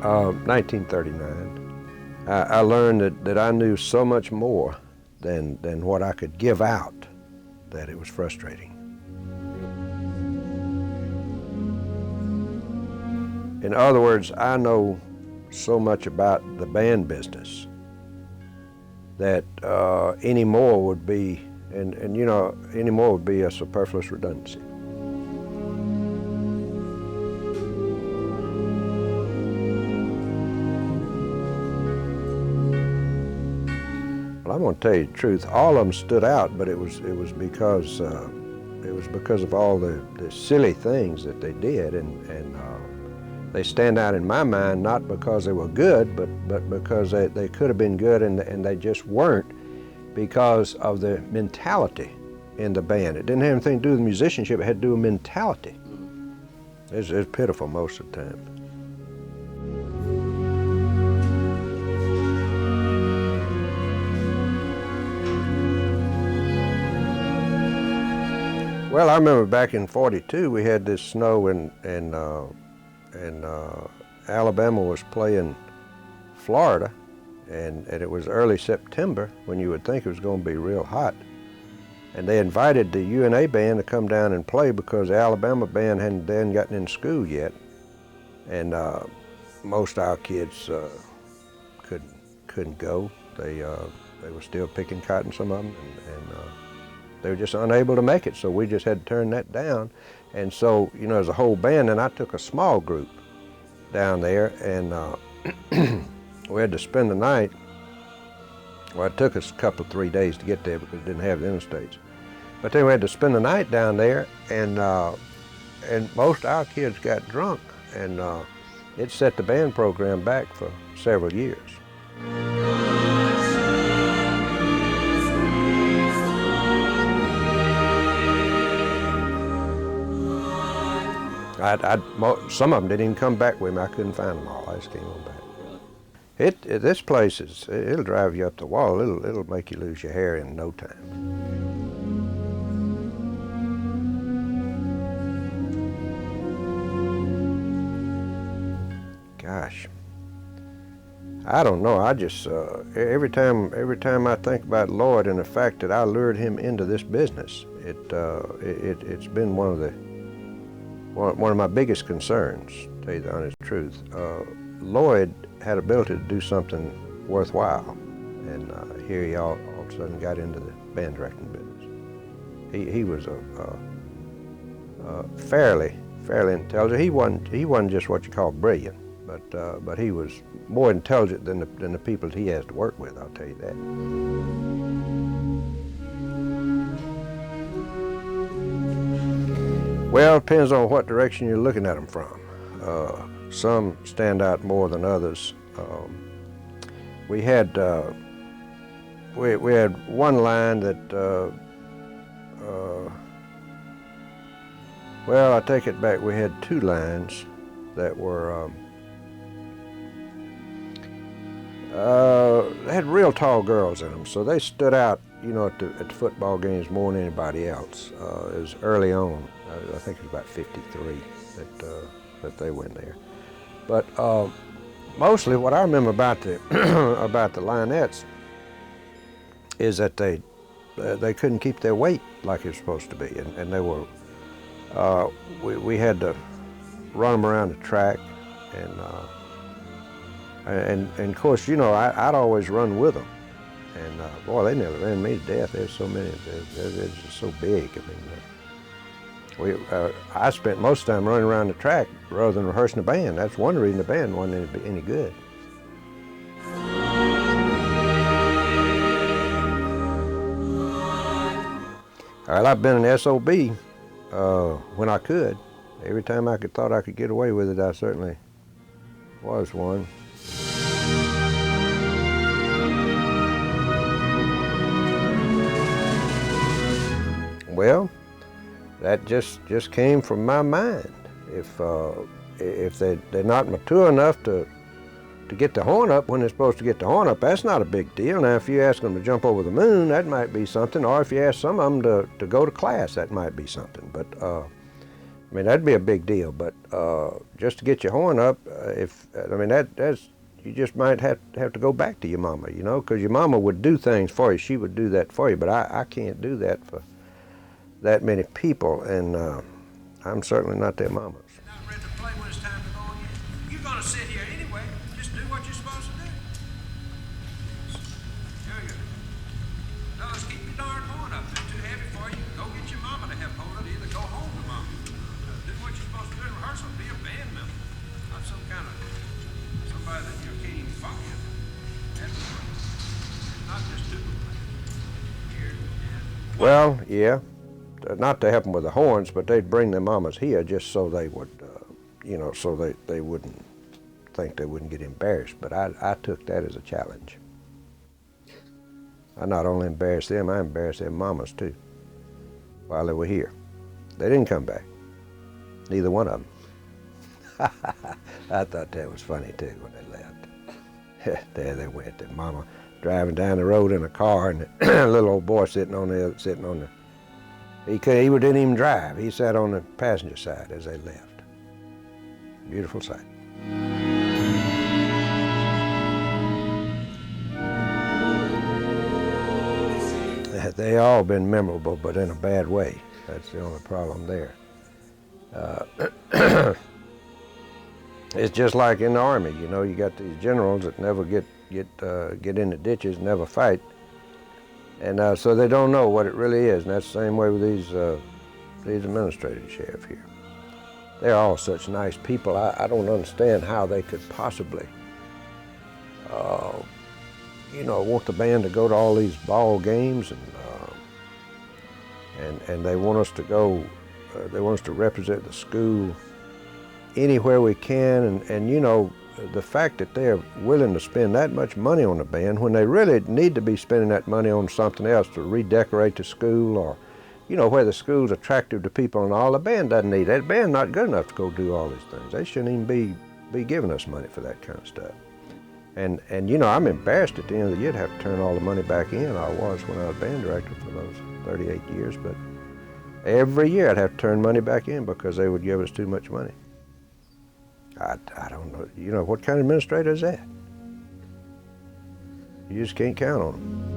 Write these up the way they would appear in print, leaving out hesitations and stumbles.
1939. I learned that I knew so much more than what I could give out, that it was frustrating. In other words, I know so much about the band business that any more would be, and you know, any more would be a superfluous redundancy. Well, I'm going to tell you the truth. All of them stood out, but it was because of all the silly things that they did, and they stand out in my mind not because they were good, but because they could have been good and they just weren't, because of the mentality in the band. It didn't have anything to do with musicianship. It had to do with mentality. It's pitiful most of the time. Well, I remember back in '42 we had this snow and Alabama was playing Florida, and it was early September when you would think it was going to be real hot. And they invited the UNA band to come down and play because the Alabama band hadn't gotten in school yet. And most of our kids couldn't go. They were still picking cotton, some of them, and they were just unable to make it, so we just had to turn that down. And so, you know, as a whole band, and I took a small group down there, and we had to spend the night. Well, it took us a couple, 3 days to get there because it didn't have the interstates. But then we had to spend the night down there, and most of our kids got drunk, and it set the band program back for several years. Some of them didn't even come back with me. I couldn't find them all. I just came on back. This place it'll drive you up the wall. It'll make you lose your hair in no time. Gosh, I don't know. I just every time I think about Lloyd and the fact that I lured him into this business, it's been one of my biggest concerns, to tell you the honest truth. Lloyd had ability to do something worthwhile, and here he all of a sudden got into the band directing business. He was fairly intelligent. He wasn't just what you call brilliant, but he was more intelligent than the people that he has to work with, I'll tell you that. Well, it depends on what direction you're looking at them from. Some stand out more than others. We had one line that, well, I take it back. We had two lines that were, they had real tall girls in them, so they stood out, you know, at the football games more than anybody else. It was early on. I think it was about '53 that they went there. But mostly what I remember about the about the Linettes is that they couldn't keep their weight like it was supposed to be, and they were we had to run them around the track, and of course, you know, I'd always run with them, and boy, they never ran me to death. There's so many. They're just so big. I mean. I spent most of the time running around the track rather than rehearsing the band. That's one reason the band wasn't any good. Well, I've been an SOB when I could. Every time I thought I could get away with it, I certainly was one. Well, that just came from my mind. If they're not mature enough to get the horn up when they're supposed to get the horn up, that's not a big deal. Now, if you ask them to jump over the moon, that might be something. Or if you ask some of them to go to class, that might be something. But I mean, that'd be a big deal, but just to get your horn up, that's, you just might have to go back to your mama, you know, because your mama would do things for you. She would do that for you, but I can't do that for that many people, and I'm certainly not their mama's. Not ready to play when it's time to go again. You're going to sit here anyway. Just do what you're supposed to do. There you go. Now let's keep your darn horn up. If it's too heavy for you, go get your mama to help hold it. Either go home to mama. Do what you're supposed to do in rehearsal. Be a band member. Not some kind of somebody that you can't even function. Not just do it. Here and Well, yeah. Not to help them with the horns, but they'd bring their mamas here just so they would, you know, so they wouldn't think they wouldn't get embarrassed. But I took that as a challenge. I not only embarrassed them, I embarrassed their mamas too while they were here. They didn't come back, neither one of them. I thought that was funny too when they left. There they went, their mama driving down the road in a car, and a little old boy sitting on the. He didn't even drive. He sat on the passenger side as they left. Beautiful sight. They all been memorable, but in a bad way. That's the only problem there. It's just like in the Army, you know, you got these generals that never get in the ditches, never fight. And so they don't know what it really is, and that's the same way with these administrators you have here. They're all such nice people. I don't understand how they could possibly, you know, want the band to go to all these ball games, and they want us to go. They want us to represent the school anywhere we can, and you know, the fact that they're willing to spend that much money on the band when they really need to be spending that money on something else to redecorate the school, or, you know, where the school's attractive to people and all. The band doesn't need that. The band not good enough to go do all these things. They shouldn't even be giving us money for that kind of stuff. And you know, I'm embarrassed at the end of the year to have to turn all the money back in. I was when I was band director for those 38 years, but every year I'd have to turn money back in because they would give us too much money. I don't know, you know, what kind of administrator is that? You just can't count on them.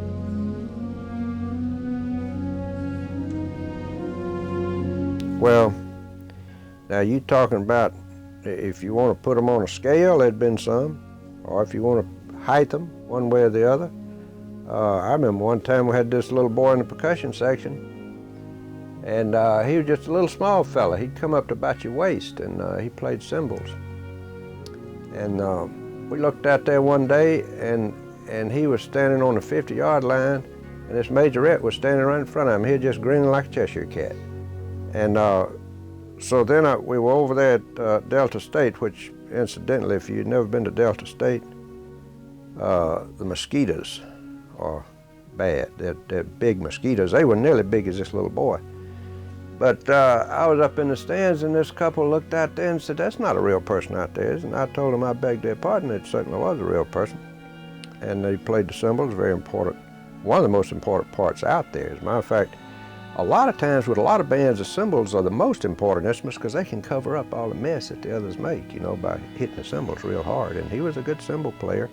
Well, now you talking about if you want to put them on a scale, there'd been some, or if you want to height them one way or the other. I remember one time we had this little boy in the percussion section, and he was just a little small fella. He'd come up to about your waist, and he played cymbals. And we looked out there one day, and he was standing on the 50-yard line, and this majorette was standing right in front of him. He was just grinning like a Cheshire cat. And so then we were over there at Delta State, which incidentally, if you'd never been to Delta State, the mosquitoes are bad. They're big mosquitoes. They were nearly big as this little boy. But I was up in the stands, and this couple looked out there and said, "That's not a real person out there." And I told them I begged their pardon. It certainly was a real person. And they played the cymbals, very important. One of the most important parts out there. As a matter of fact, a lot of times with a lot of bands, the cymbals are the most important instruments because they can cover up all the mess that the others make, you know, by hitting the cymbals real hard. And he was a good cymbal player.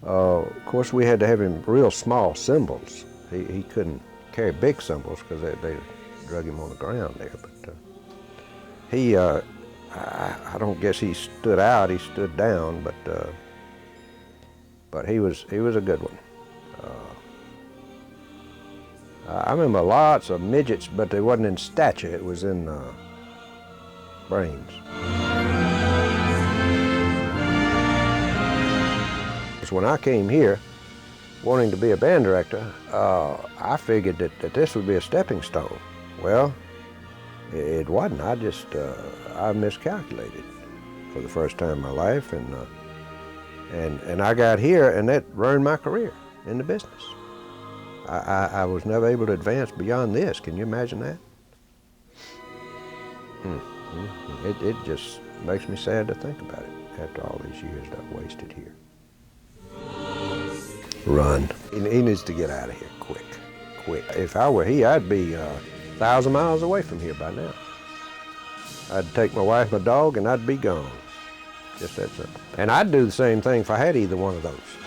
Of course, we had to have him real small cymbals. He couldn't carry big cymbals because they drug him on the ground there. But he, I don't guess he stood out. He stood down, but he was a good one. I remember lots of midgets, but they wasn't in stature. It was in brains. When I came here, wanting to be a band director, I figured that this would be a stepping stone. Well, it wasn't. I miscalculated for the first time in my life, and I got here, and that ruined my career in the business. I was never able to advance beyond this. Can you imagine that? It just makes me sad to think about it after all these years that I've wasted here. Run. He needs to get out of here quick. If I were he, I'd be 1,000 miles away from here by now. I'd take my wife, my dog, and I'd be gone. Just that simple. And I'd do the same thing if I had either one of those.